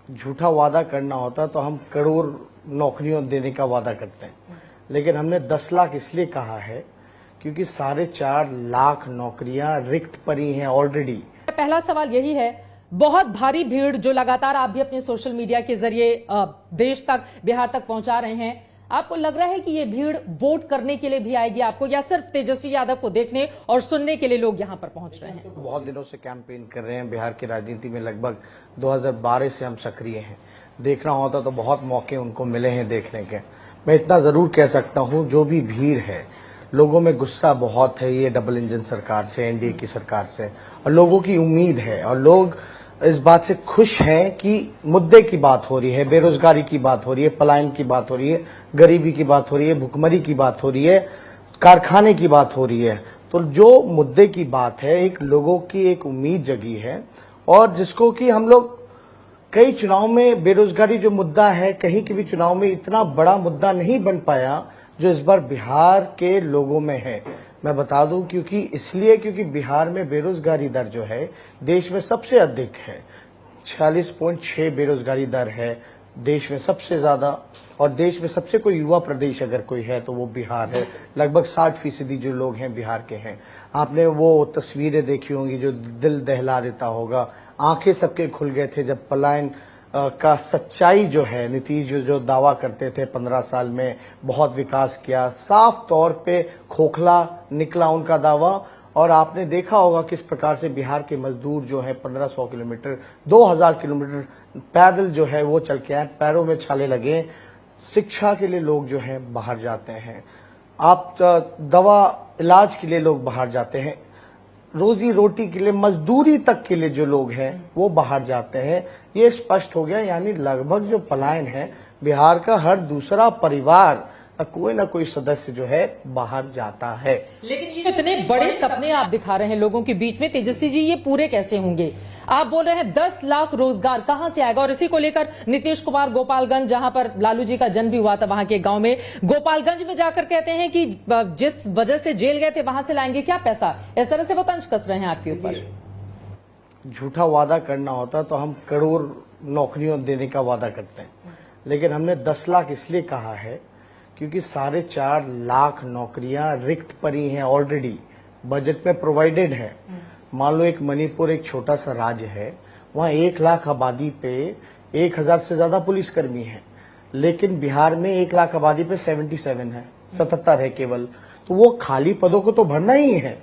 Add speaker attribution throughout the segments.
Speaker 1: झूठा वादा करना होता तो हम करोड़ नौकरियों देने का वादा करते हैं, लेकिन हमने 10 लाख इसलिए कहा है क्योंकि 4.5 लाख नौकरियां रिक्त पड़ी हैं ऑलरेडी।
Speaker 2: पहला सवाल यही है, बहुत भारी भीड़ जो लगातार आप भी अपने सोशल मीडिया के जरिए देश तक, बिहार तक पहुंचा रहे हैं, आपको लग रहा है कि ये भीड़ वोट करने के लिए भी आएगी आपको, या सिर्फ तेजस्वी यादव को देखने और सुनने के लिए लोग यहां पर पहुंच रहे हैं?
Speaker 1: तो बहुत दिनों से कैंपेन कर रहे हैं बिहार की राजनीति में, लगभग 2012 से हम सक्रिय हैं। देखना होता तो बहुत मौके उनको मिले हैं देखने के। मैं इतना जरूर कह सकता हूं, जो भी भीड़ है, लोगों में गुस्सा बहुत है ये डबल इंजन सरकार से, एनडीए की सरकार से, और लोगों की उम्मीद है और लोग इस बात से खुश हैं कि मुद्दे की बात हो रही है, बेरोजगारी की बात हो रही है, पलायन की बात हो रही है, गरीबी की बात हो रही है, भुखमरी की बात हो रही है, कारखाने की बात हो रही है। तो जो मुद्दे की बात है, एक लोगों की एक उम्मीद जगी है, और जिसको कि हम लोग कई चुनाव में, बेरोजगारी जो मुद्दा है, कहीं के भी चुनाव में इतना बड़ा मुद्दा नहीं बन पाया जो इस बार बिहार के लोगों में है। मैं बता दूं क्योंकि बिहार में बेरोजगारी दर जो है देश में सबसे अधिक है, 46.6 बेरोजगारी दर है देश में सबसे ज्यादा, और देश में सबसे कोई युवा प्रदेश अगर कोई है तो वो बिहार है। लगभग 60% जो लोग हैं बिहार के हैं। आपने वो तस्वीरें देखी होंगी जो दिल दहला देता होगा, आंखें सबके खुल गए थे जब पलायन का सच्चाई जो है, नीतीश जो दावा करते थे 15 साल में बहुत विकास किया, साफ तौर पे खोखला निकला उनका दावा। और आपने देखा होगा किस प्रकार से बिहार के मजदूर जो है 1500 किलोमीटर, 2000 किलोमीटर पैदल जो है वो चल के आए, पैरों में छाले लगे। शिक्षा के लिए लोग जो है बाहर जाते हैं, आप दवा इलाज के लिए लोग बाहर जाते हैं, रोजी रोटी के लिए, मजदूरी तक के लिए जो लोग हैं वो बाहर जाते हैं। ये स्पष्ट हो गया, यानी लगभग जो पलायन है, बिहार का हर दूसरा परिवार कोई ना कोई सदस्य जो है बाहर जाता है।
Speaker 2: लेकिन ये इतने बड़े सपने आप दिखा रहे हैं लोगों के बीच में, तेजस्वी जी, ये पूरे कैसे होंगे? आप बोल रहे हैं 10 लाख रोजगार कहां से आएगा? और इसी को लेकर नीतीश कुमार गोपालगंज, जहां पर लालू जी का जन्म भी हुआ था, वहां के गांव में, गोपालगंज में जाकर कहते हैं कि जिस वजह से जेल गए थे वहां से लाएंगे क्या पैसा? इस तरह से वो तंज कस रहे हैं आपके ऊपर।
Speaker 1: झूठा वादा करना होता तो हम करोड़ नौकरियों देने का वादा करते हैं, लेकिन हमने 10 लाख इसलिए कहा है क्योंकि 4.5 लाख नौकरियां रिक्त पड़ी हैं ऑलरेडी, बजट में प्रोवाइडेड है। मान लो एक मणिपुर एक छोटा सा राज्य है, वहां 1 लाख आबादी पे 1000 से ज्यादा पुलिसकर्मी हैं, लेकिन बिहार में 1 लाख आबादी पे 77 है, 77 है केवल। तो वो खाली पदों को तो भरना ही है।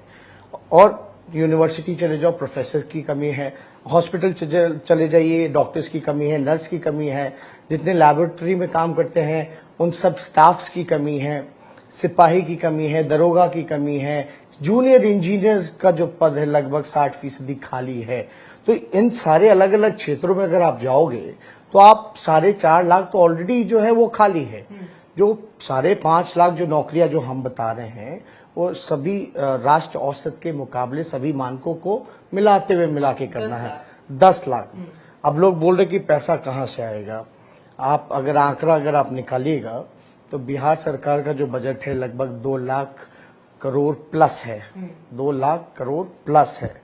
Speaker 1: और यूनिवर्सिटी चले जाओ, प्रोफेसर की कमी है, हॉस्पिटल चले जाइए, डॉक्टर्स की कमी है, नर्स की कमी है, जितने लैबोरेटरी में काम करते हैं उन सब स्टाफ्स की कमी है, सिपाही की कमी है, दरोगा की कमी है, जूनियर इंजीनियर का जो पद है लगभग 60% खाली है। तो इन सारे अलग अलग क्षेत्रों में अगर आप जाओगे तो आप 4.5 लाख तो ऑलरेडी जो है वो खाली है। जो 5.5 लाख जो नौकरियां जो हम बता रहे हैं वो सभी राष्ट्र औसत के मुकाबले सभी मानकों को मिलाते हुए मिला के करना है। 10 लाख। अब लोग बोल रहे कि पैसा कहां से आएगा? आप अगर आंकड़ा अगर आप निकालिएगा तो बिहार सरकार का जो बजट है लगभग 2 लाख करोड़ प्लस है, 2 लाख करोड़ प्लस है।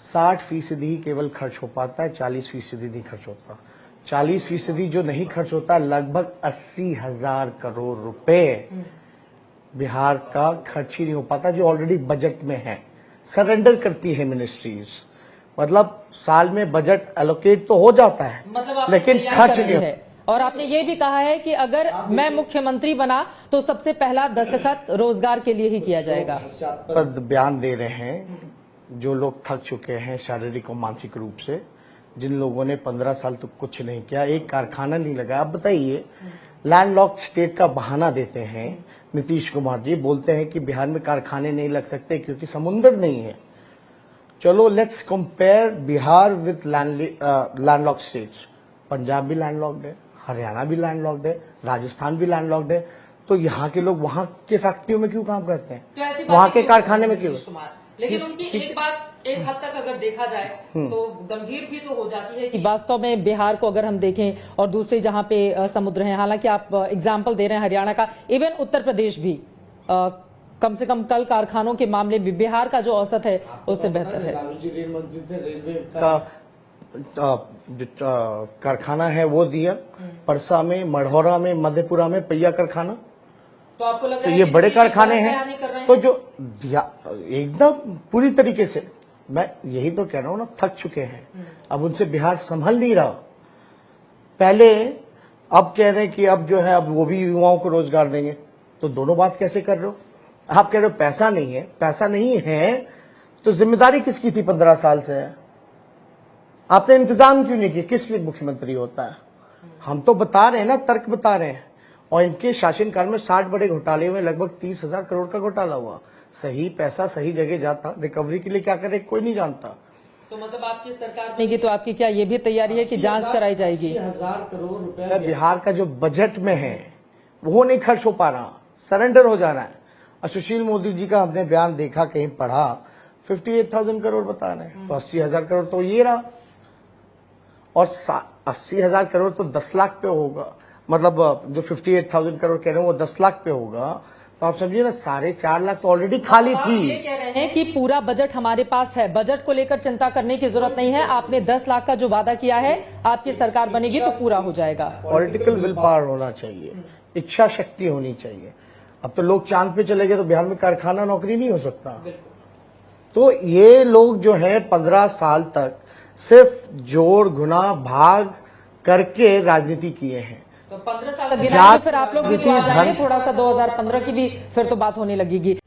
Speaker 1: 60% ही केवल खर्च हो पाता है, 40% नहीं खर्च होता। 40% जो नहीं खर्च होता, लगभग 80,000 करोड़ रुपए बिहार का खर्च ही नहीं हो पाता, जो ऑलरेडी बजट में है। सरेंडर करती है मिनिस्ट्रीज, मतलब साल में बजट एलोकेट तो हो जाता है, मतलब लेकिन खर्च नहीं है।
Speaker 2: और आपने ये भी कहा है कि अगर मैं मुख्यमंत्री बना तो सबसे पहला दस्तखत रोजगार के लिए ही किया जाएगा।
Speaker 1: बयान दे रहे हैं जो लोग थक चुके हैं शारीरिक और मानसिक रूप से, जिन लोगों ने 15 साल तक कुछ नहीं किया, एक कारखाना नहीं लगाया। अब बताइए, लैंडलॉक्ड स्टेट का बहाना देते हैं नीतीश कुमार जी, बोलते हैं कि बिहार में कारखाने नहीं लग सकते क्योंकि समुद्र नहीं है। चलो let's compare Bihar with landlocked states. Punjab भी लैंडलॉक्ड है, हरियाणा भी लैंडलॉक्ड है, राजस्थान भी लैंडलॉक्ड है। तो यहाँ के लोग वहाँ के फैक्ट्रियों में क्यों काम करते हैं? तो वहाँ के कारखाने में क्यों?
Speaker 2: लेकिन उनकी एक बात एक हद तक अगर देखा जाए तो गंभीर भी तो हो जाती है कि वास्तव में बिहार को अगर हम देखें और दूसरे जहां पे समुद्र हैं, हालांकि आप एग्जाम्पल दे रहे हैं हरियाणा का, इवन उत्तर प्रदेश भी कम से कम कल कारखानों के मामले में बिहार का जो औसत है उससे बेहतर है।
Speaker 1: लालू जी रेल मंत्री थे, रेलवे का जो कारखाना है वो दिया, परसा में, मढ़ौरा में, मधेपुरा में पहिया कारखाना।
Speaker 2: तो आपको लग
Speaker 1: तो
Speaker 2: रहा है
Speaker 1: ये
Speaker 2: कि
Speaker 1: बड़े
Speaker 2: बीजेपी
Speaker 1: कारखाने
Speaker 2: बयान
Speaker 1: हैं।
Speaker 2: कर रहे हैं?
Speaker 1: तो जो एकदम पूरी तरीके से, मैं यही तो कह रहा हूं ना, थक चुके हैं। अब उनसे बिहार संभल नहीं रहा। पहले अब कह रहे हैं कि अब जो है अब वो भी युवाओं को रोजगार देंगे, तो दोनों बात कैसे कर रहे हो? आप कह रहे हो पैसा नहीं है, पैसा नहीं है तो जिम्मेदारी किसकी थी 15 साल से? आपने इंतजाम क्यों नहीं किया? किस लिए मुख्यमंत्री होता है? हम तो बता रहे हैं ना, तर्क बता रहे हैं। और इनके शासनकाल में 60 बड़े घोटाले में लगभग 30,000 करोड़ का घोटाला हुआ। सही पैसा सही जगह जाता, रिकवरी के लिए क्या करे कोई नहीं जानता।
Speaker 2: तो मतलब आपकी सरकार ने की, तो आपकी क्या ये भी तैयारी है कि जांच कराई जाएगी?
Speaker 1: 80,000 करोड़ रुपए बिहार का जो बजट में है वो नहीं खर्च हो पा रहा, सरेंडर हो जा रहा है। और सुशील मोदी जी का हमने बयान देखा, कहीं पढ़ा, 58,000 करोड़ बता रहे हैं, तो 80,000 करोड़ तो ये रहा। और 80,000 करोड़ तो 10 लाख पे होगा, मतलब जो 58,000 करोड़ कह रहे हैं वो 10 लाख पे होगा, तो आप समझिए ना 4.5 लाख तो ऑलरेडी खाली
Speaker 2: आप
Speaker 1: थी।
Speaker 2: ये कह रहे हैं कि पूरा बजट हमारे पास है, बजट को लेकर चिंता करने की जरूरत नहीं है। आपने 10 लाख का जो वादा किया है, आपकी सरकार बनेगी तो पूरा हो जाएगा।
Speaker 1: पॉलिटिकल विल पावर होना चाहिए, इच्छा शक्ति होनी चाहिए। अब तो लोग चांद पे चले गए तो बिहार में कारखाना नौकरी नहीं हो सकता। तो ये लोग जो है 15 साल तक सिर्फ जोड़ गुना भाग करके राजनीति किए हैं।
Speaker 2: तो 15 साल गिना, तो फिर आप लोग भी तो आ जाएंगे,
Speaker 1: धन-
Speaker 2: थोड़ा सा 2015 की भी फिर तो बात होने लगेगी।